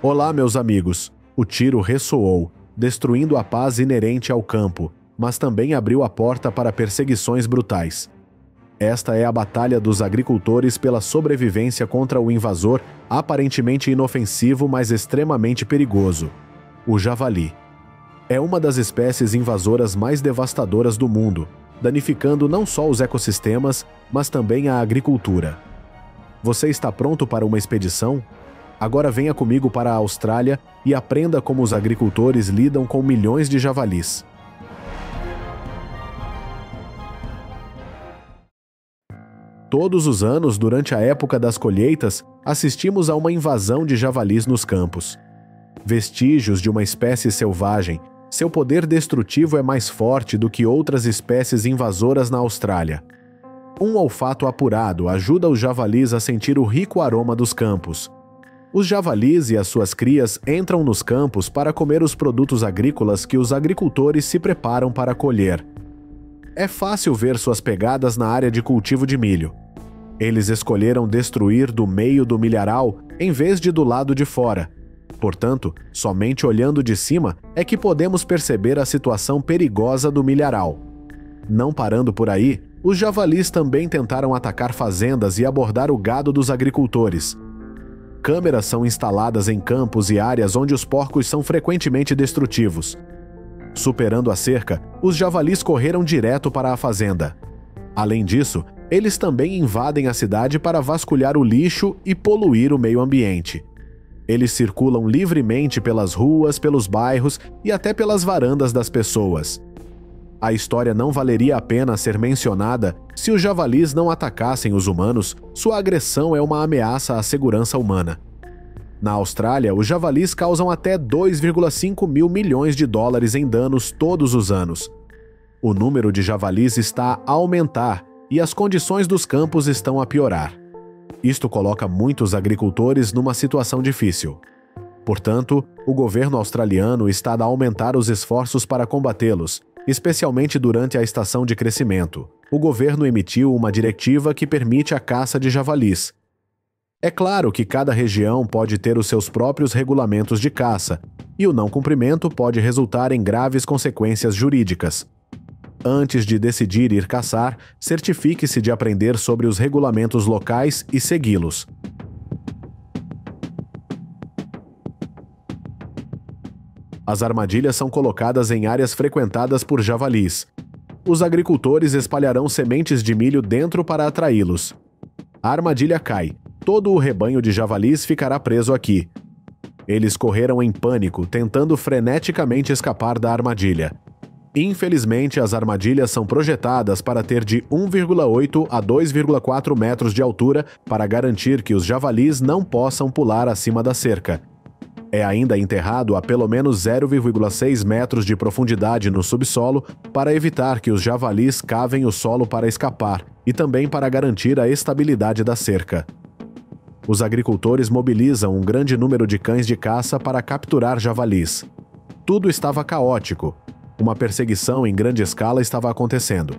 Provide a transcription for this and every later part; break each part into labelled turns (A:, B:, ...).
A: Olá, meus amigos! O tiro ressoou, destruindo a paz inerente ao campo, mas também abriu a porta para perseguições brutais. Esta é a batalha dos agricultores pela sobrevivência contra o invasor, aparentemente inofensivo, mas extremamente perigoso: o javali. É uma das espécies invasoras mais devastadoras do mundo, danificando não só os ecossistemas, mas também a agricultura. Você está pronto para uma expedição? Agora venha comigo para a Austrália e aprenda como os agricultores lidam com milhões de javalis. Todos os anos, durante a época das colheitas, assistimos a uma invasão de javalis nos campos. Vestígios de uma espécie selvagem, seu poder destrutivo é mais forte do que outras espécies invasoras na Austrália. Um olfato apurado ajuda os javalis a sentir o rico aroma dos campos. Os javalis e as suas crias entram nos campos para comer os produtos agrícolas que os agricultores se preparam para colher. É fácil ver suas pegadas na área de cultivo de milho. Eles escolheram destruir do meio do milharal em vez de do lado de fora. Portanto, somente olhando de cima é que podemos perceber a situação perigosa do milharal. Não parando por aí, os javalis também tentaram atacar fazendas e abordar o gado dos agricultores. Câmeras são instaladas em campos e áreas onde os porcos são frequentemente destrutivos. Superando a cerca, os javalis correram direto para a fazenda. Além disso, eles também invadem a cidade para vasculhar o lixo e poluir o meio ambiente. Eles circulam livremente pelas ruas, pelos bairros e até pelas varandas das pessoas. A história não valeria a pena ser mencionada se os javalis não atacassem os humanos. Sua agressão é uma ameaça à segurança humana. Na Austrália, os javalis causam até 2,5 mil milhões de dólares em danos todos os anos. O número de javalis está a aumentar e as condições dos campos estão a piorar. Isto coloca muitos agricultores numa situação difícil. Portanto, o governo australiano está a aumentar os esforços para combatê-los, especialmente durante a estação de crescimento. O governo emitiu uma diretiva que permite a caça de javalis. É claro que cada região pode ter os seus próprios regulamentos de caça, e o não cumprimento pode resultar em graves consequências jurídicas. Antes de decidir ir caçar, certifique-se de aprender sobre os regulamentos locais e segui-los. As armadilhas são colocadas em áreas frequentadas por javalis. Os agricultores espalharão sementes de milho dentro para atraí-los. A armadilha cai. Todo o rebanho de javalis ficará preso aqui. Eles correram em pânico, tentando freneticamente escapar da armadilha. Infelizmente, as armadilhas são projetadas para ter de 1,8 a 2,4 metros de altura para garantir que os javalis não possam pular acima da cerca. É ainda enterrado a pelo menos 0,6 metros de profundidade no subsolo para evitar que os javalis cavem o solo para escapar e também para garantir a estabilidade da cerca. Os agricultores mobilizam um grande número de cães de caça para capturar javalis. Tudo estava caótico. Uma perseguição em grande escala estava acontecendo.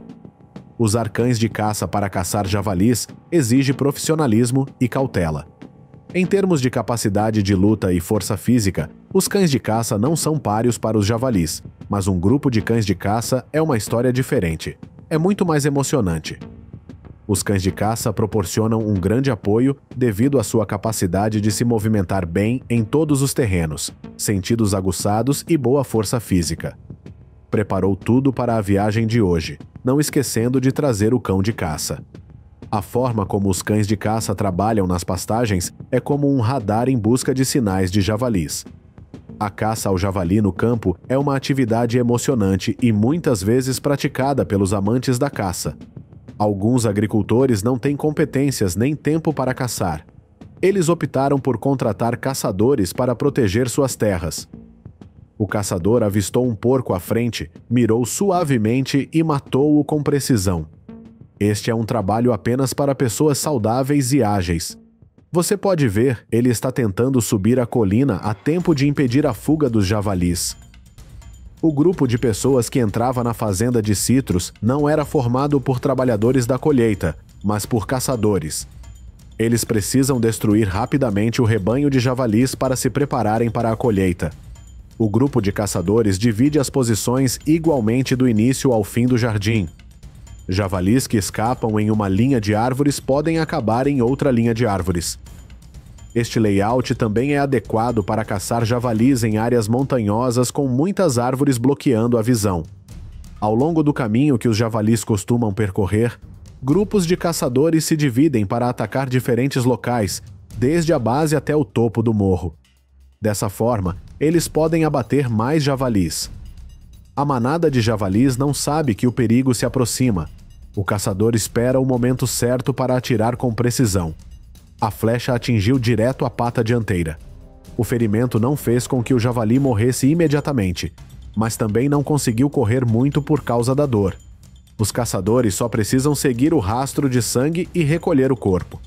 A: Usar cães de caça para caçar javalis exige profissionalismo e cautela. Em termos de capacidade de luta e força física, os cães de caça não são páreos para os javalis, mas um grupo de cães de caça é uma história diferente. É muito mais emocionante. Os cães de caça proporcionam um grande apoio devido à sua capacidade de se movimentar bem em todos os terrenos, sentidos aguçados e boa força física. Preparou tudo para a viagem de hoje, não esquecendo de trazer o cão de caça. A forma como os cães de caça trabalham nas pastagens é como um radar em busca de sinais de javalis. A caça ao javali no campo é uma atividade emocionante e muitas vezes praticada pelos amantes da caça. Alguns agricultores não têm competências nem tempo para caçar. Eles optaram por contratar caçadores para proteger suas terras. O caçador avistou um porco à frente, mirou suavemente e matou-o com precisão. Este é um trabalho apenas para pessoas saudáveis e ágeis. Você pode ver, ele está tentando subir a colina a tempo de impedir a fuga dos javalis. O grupo de pessoas que entrava na fazenda de citros não era formado por trabalhadores da colheita, mas por caçadores. Eles precisam destruir rapidamente o rebanho de javalis para se prepararem para a colheita. O grupo de caçadores divide as posições igualmente do início ao fim do jardim. Javalis que escapam em uma linha de árvores podem acabar em outra linha de árvores. Este layout também é adequado para caçar javalis em áreas montanhosas com muitas árvores bloqueando a visão. Ao longo do caminho que os javalis costumam percorrer, grupos de caçadores se dividem para atacar diferentes locais, desde a base até o topo do morro. Dessa forma, eles podem abater mais javalis. A manada de javalis não sabe que o perigo se aproxima. O caçador espera o momento certo para atirar com precisão. A flecha atingiu direto a pata dianteira. O ferimento não fez com que o javali morresse imediatamente, mas também não conseguiu correr muito por causa da dor. Os caçadores só precisam seguir o rastro de sangue e recolher o corpo.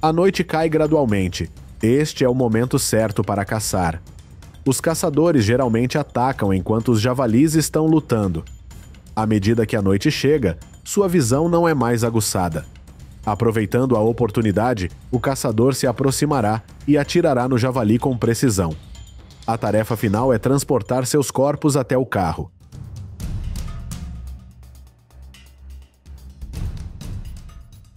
A: A noite cai gradualmente. Este é o momento certo para caçar. Os caçadores geralmente atacam enquanto os javalis estão lutando. À medida que a noite chega, sua visão não é mais aguçada. Aproveitando a oportunidade, o caçador se aproximará e atirará no javali com precisão. A tarefa final é transportar seus corpos até o carro.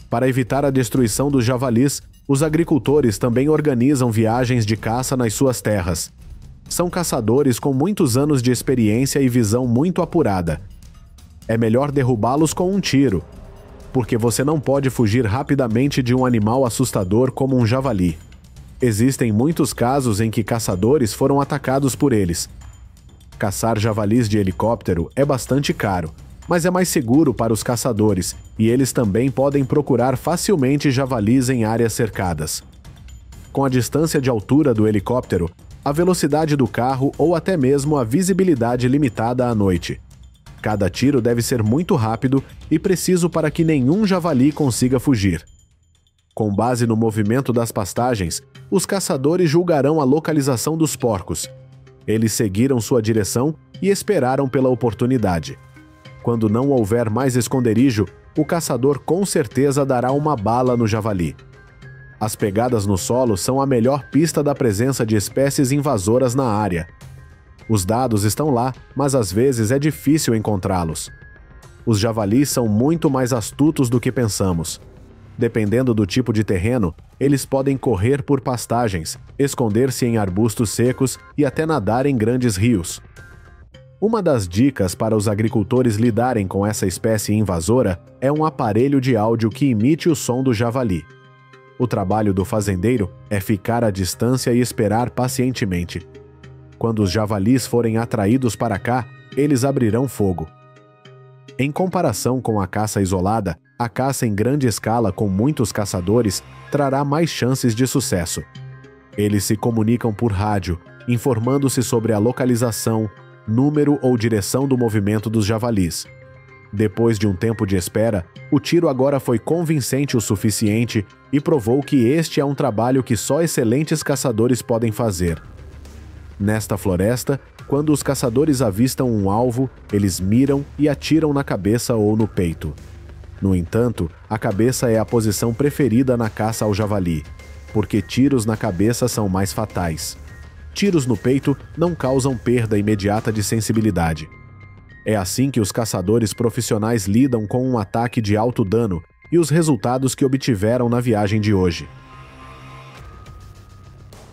A: Para evitar a destruição dos javalis, os agricultores também organizam viagens de caça nas suas terras. São caçadores com muitos anos de experiência e visão muito apurada. É melhor derrubá-los com um tiro, porque você não pode fugir rapidamente de um animal assustador como um javali. Existem muitos casos em que caçadores foram atacados por eles. Caçar javalis de helicóptero é bastante caro, mas é mais seguro para os caçadores, e eles também podem procurar facilmente javalis em áreas cercadas. Com a distância de altura do helicóptero, a velocidade do carro ou até mesmo a visibilidade limitada à noite. Cada tiro deve ser muito rápido e preciso para que nenhum javali consiga fugir. Com base no movimento das pastagens, os caçadores julgarão a localização dos porcos. Eles seguiram sua direção e esperaram pela oportunidade. Quando não houver mais esconderijo, o caçador com certeza dará uma bala no javali. As pegadas no solo são a melhor pista da presença de espécies invasoras na área. Os dados estão lá, mas às vezes é difícil encontrá-los. Os javalis são muito mais astutos do que pensamos. Dependendo do tipo de terreno, eles podem correr por pastagens, esconder-se em arbustos secos e até nadar em grandes rios. Uma das dicas para os agricultores lidarem com essa espécie invasora é um aparelho de áudio que imite o som do javali. O trabalho do fazendeiro é ficar à distância e esperar pacientemente. Quando os javalis forem atraídos para cá, eles abrirão fogo. Em comparação com a caça isolada, a caça em grande escala com muitos caçadores trará mais chances de sucesso. Eles se comunicam por rádio, informando-se sobre a localização, número ou direção do movimento dos javalis. Depois de um tempo de espera, o tiro agora foi convincente o suficiente e provou que este é um trabalho que só excelentes caçadores podem fazer. Nesta floresta, quando os caçadores avistam um alvo, eles miram e atiram na cabeça ou no peito. No entanto, a cabeça é a posição preferida na caça ao javali, porque tiros na cabeça são mais fatais. Tiros no peito não causam perda imediata de sensibilidade. É assim que os caçadores profissionais lidam com um ataque de alto dano e os resultados que obtiveram na viagem de hoje.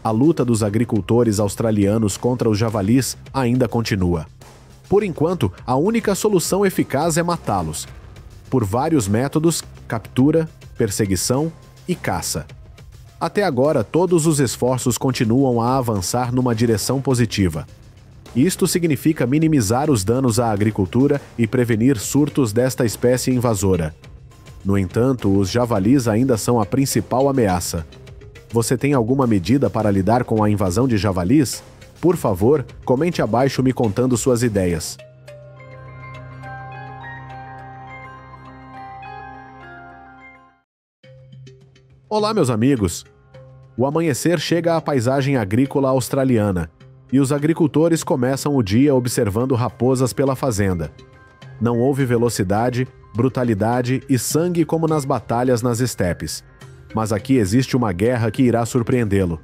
A: A luta dos agricultores australianos contra os javalis ainda continua. Por enquanto, a única solução eficaz é matá-los. Por vários métodos: captura, perseguição e caça. Até agora, todos os esforços continuam a avançar numa direção positiva. Isto significa minimizar os danos à agricultura e prevenir surtos desta espécie invasora. No entanto, os javalis ainda são a principal ameaça. Você tem alguma medida para lidar com a invasão de javalis? Por favor, comente abaixo me contando suas ideias. Olá, meus amigos! O amanhecer chega à paisagem agrícola australiana e os agricultores começam o dia observando raposas pela fazenda. Não houve velocidade, brutalidade e sangue como nas batalhas nas estepes. Mas aqui existe uma guerra que irá surpreendê-lo.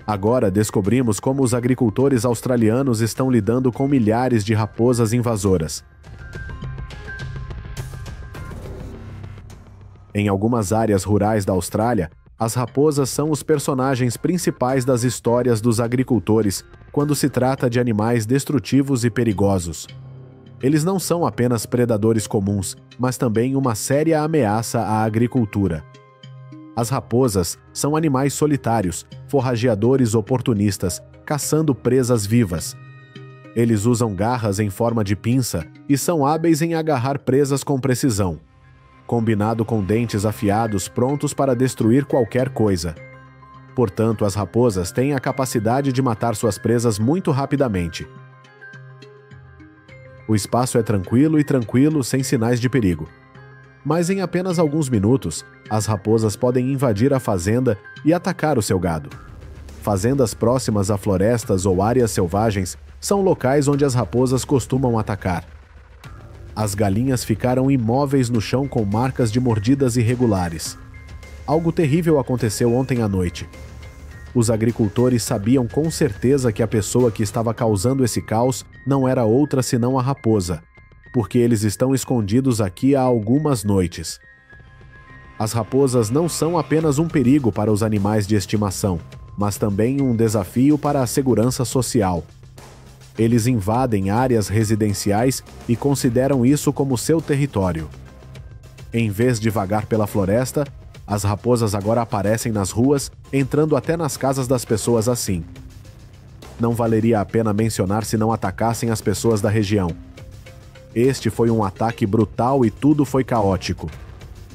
A: Agora descobrimos como os agricultores australianos estão lidando com milhares de raposas invasoras. Em algumas áreas rurais da Austrália, as raposas são os personagens principais das histórias dos agricultores quando se trata de animais destrutivos e perigosos. Eles não são apenas predadores comuns, mas também uma séria ameaça à agricultura. As raposas são animais solitários, forrageadores oportunistas, caçando presas vivas. Eles usam garras em forma de pinça e são hábeis em agarrar presas com precisão, combinado com dentes afiados prontos para destruir qualquer coisa. Portanto, as raposas têm a capacidade de matar suas presas muito rapidamente. O espaço é tranquilo, sem sinais de perigo. Mas em apenas alguns minutos, as raposas podem invadir a fazenda e atacar o seu gado. Fazendas próximas a florestas ou áreas selvagens são locais onde as raposas costumam atacar. As galinhas ficaram imóveis no chão com marcas de mordidas irregulares. Algo terrível aconteceu ontem à noite. Os agricultores sabiam com certeza que a pessoa que estava causando esse caos não era outra senão a raposa, porque eles estão escondidos aqui há algumas noites. As raposas não são apenas um perigo para os animais de estimação, mas também um desafio para a segurança social. Eles invadem áreas residenciais e consideram isso como seu território. Em vez de vagar pela floresta, as raposas agora aparecem nas ruas, entrando até nas casas das pessoas assim. Não valeria a pena mencionar se não atacassem as pessoas da região. Este foi um ataque brutal e tudo foi caótico.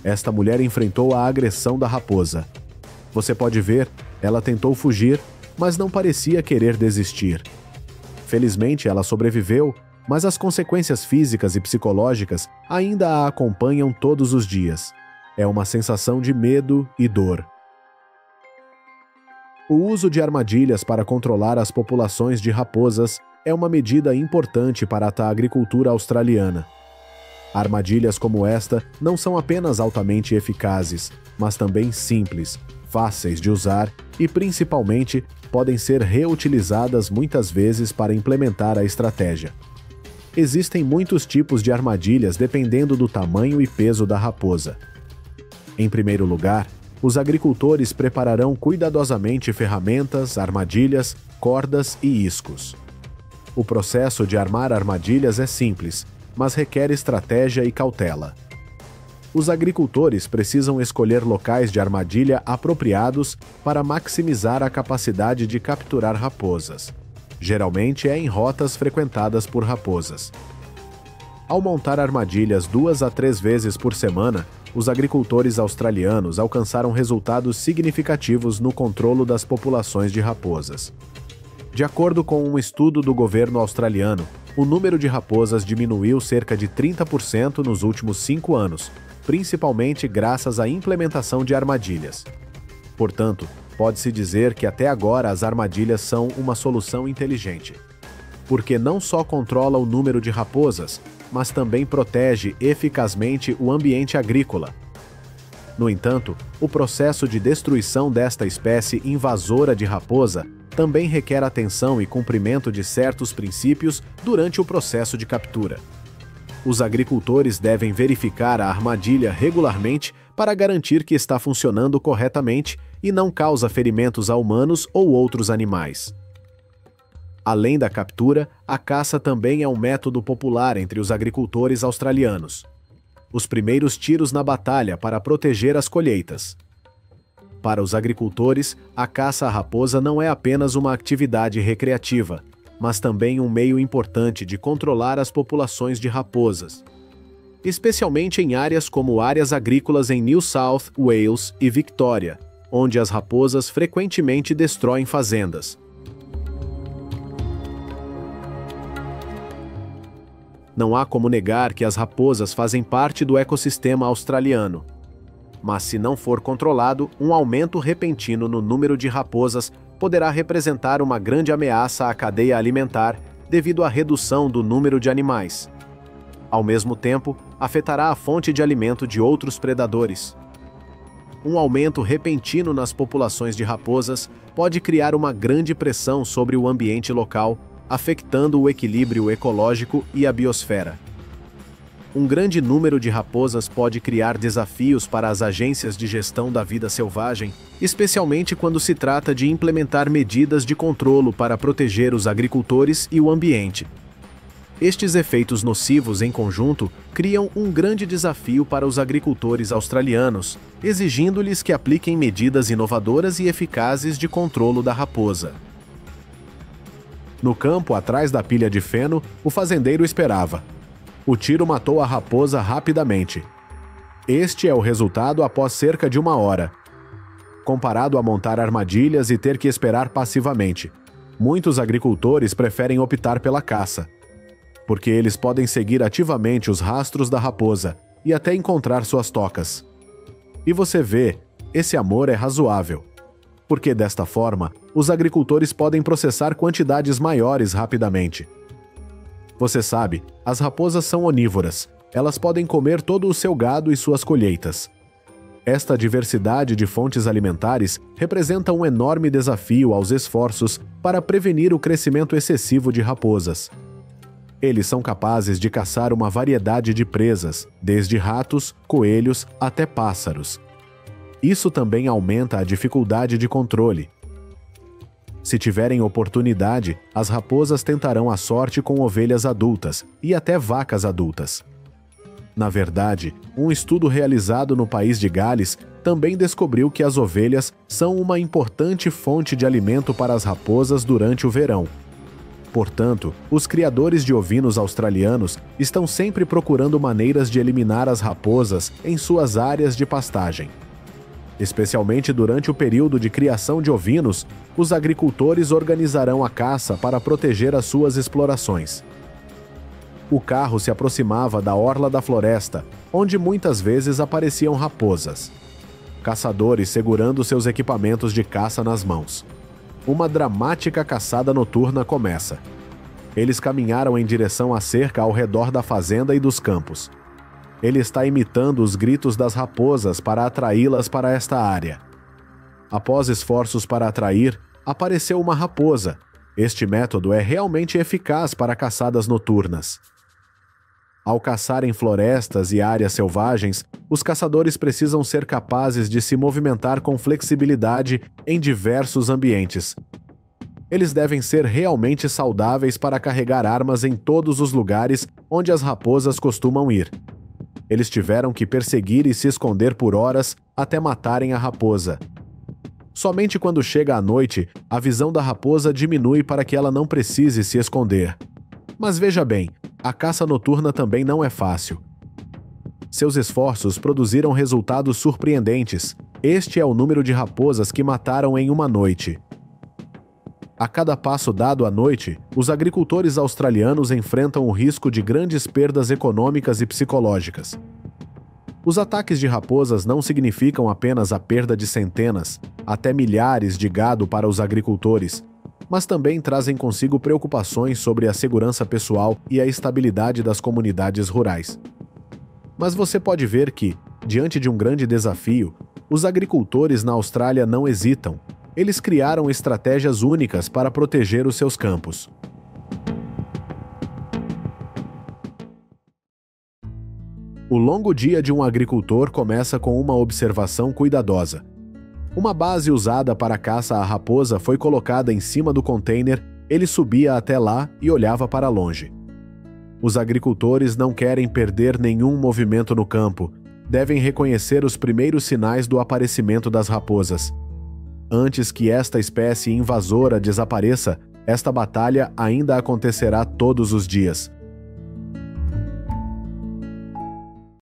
A: Esta mulher enfrentou a agressão da raposa. Você pode ver, ela tentou fugir, mas não parecia querer desistir. Felizmente, ela sobreviveu, mas as consequências físicas e psicológicas ainda a acompanham todos os dias. É uma sensação de medo e dor. O uso de armadilhas para controlar as populações de raposas é uma medida importante para a agricultura australiana. Armadilhas como esta não são apenas altamente eficazes, mas também simples, fáceis de usar e, principalmente, podem ser reutilizadas muitas vezes para implementar a estratégia. Existem muitos tipos de armadilhas dependendo do tamanho e peso da raposa. Em primeiro lugar, os agricultores prepararão cuidadosamente ferramentas, armadilhas, cordas e iscos. O processo de armar armadilhas é simples, mas requer estratégia e cautela. Os agricultores precisam escolher locais de armadilha apropriados para maximizar a capacidade de capturar raposas. Geralmente é em rotas frequentadas por raposas. Ao montar armadilhas 2 a 3 vezes por semana, os agricultores australianos alcançaram resultados significativos no controle das populações de raposas. De acordo com um estudo do governo australiano, o número de raposas diminuiu cerca de 30% nos últimos 5 anos, principalmente graças à implementação de armadilhas. Portanto, pode-se dizer que até agora as armadilhas são uma solução inteligente, porque não só controla o número de raposas, mas também protege eficazmente o ambiente agrícola. No entanto, o processo de destruição desta espécie invasora de raposa também requer atenção e cumprimento de certos princípios durante o processo de captura. Os agricultores devem verificar a armadilha regularmente para garantir que está funcionando corretamente e não causa ferimentos a humanos ou outros animais. Além da captura, a caça também é um método popular entre os agricultores australianos. Os primeiros tiros na batalha para proteger as colheitas. Para os agricultores, a caça à raposa não é apenas uma atividade recreativa, mas também um meio importante de controlar as populações de raposas, especialmente em áreas como áreas agrícolas em New South Wales e Victoria, onde as raposas frequentemente destroem fazendas. Não há como negar que as raposas fazem parte do ecossistema australiano. Mas se não for controlado, um aumento repentino no número de raposas poderá representar uma grande ameaça à cadeia alimentar devido à redução do número de animais. Ao mesmo tempo, afetará a fonte de alimento de outros predadores. um aumento repentino nas populações de raposas pode criar uma grande pressão sobre o ambiente local, afetando o equilíbrio ecológico e a biosfera. Um grande número de raposas pode criar desafios para as agências de gestão da vida selvagem, especialmente quando se trata de implementar medidas de controlo para proteger os agricultores e o ambiente. Estes efeitos nocivos em conjunto criam um grande desafio para os agricultores australianos, exigindo-lhes que apliquem medidas inovadoras e eficazes de controlo da raposa. No campo atrás da pilha de feno, o fazendeiro esperava. O tiro matou a raposa rapidamente. Este é o resultado após cerca de 1 hora. Comparado a montar armadilhas e ter que esperar passivamente, muitos agricultores preferem optar pela caça, porque eles podem seguir ativamente os rastros da raposa e até encontrar suas tocas. E você vê, esse amor é razoável, porque desta forma, os agricultores podem processar quantidades maiores rapidamente. Você sabe, as raposas são onívoras, elas podem comer todo o seu gado e suas colheitas. Esta diversidade de fontes alimentares representa um enorme desafio aos esforços para prevenir o crescimento excessivo de raposas. Eles são capazes de caçar uma variedade de presas, desde ratos, coelhos até pássaros. Isso também aumenta a dificuldade de controle. Se tiverem oportunidade, as raposas tentarão a sorte com ovelhas adultas e até vacas adultas. Na verdade, um estudo realizado no país de Gales também descobriu que as ovelhas são uma importante fonte de alimento para as raposas durante o verão. Portanto, os criadores de ovinos australianos estão sempre procurando maneiras de eliminar as raposas em suas áreas de pastagem. Especialmente durante o período de criação de ovinos, os agricultores organizarão a caça para proteger as suas explorações. O carro se aproximava da orla da floresta, onde muitas vezes apareciam raposas. Caçadores segurando seus equipamentos de caça nas mãos. Uma dramática caçada noturna começa. Eles caminharam em direção à cerca ao redor da fazenda e dos campos. Ele está imitando os gritos das raposas para atraí-las para esta área. Após esforços para atrair, apareceu uma raposa. Este método é realmente eficaz para caçadas noturnas. Ao caçar em florestas e áreas selvagens, os caçadores precisam ser capazes de se movimentar com flexibilidade em diversos ambientes. Eles devem ser realmente saudáveis para carregar armas em todos os lugares onde as raposas costumam ir. Eles tiveram que perseguir e se esconder por horas até matarem a raposa. Somente quando chega a noite, a visão da raposa diminui para que ela não precise se esconder. Mas veja bem, a caça noturna também não é fácil. Seus esforços produziram resultados surpreendentes. Este é o número de raposas que mataram em uma noite. A cada passo dado à noite, os agricultores australianos enfrentam o risco de grandes perdas econômicas e psicológicas. Os ataques de raposas não significam apenas a perda de centenas, até milhares de gado para os agricultores, mas também trazem consigo preocupações sobre a segurança pessoal e a estabilidade das comunidades rurais. Mas você pode ver que, diante de um grande desafio, os agricultores na Austrália não hesitam. Eles criaram estratégias únicas para proteger os seus campos. O longo dia de um agricultor começa com uma observação cuidadosa. Uma base usada para a caça à raposa foi colocada em cima do container, ele subia até lá e olhava para longe. Os agricultores não querem perder nenhum movimento no campo, devem reconhecer os primeiros sinais do aparecimento das raposas. Antes que esta espécie invasora desapareça, esta batalha ainda acontecerá todos os dias.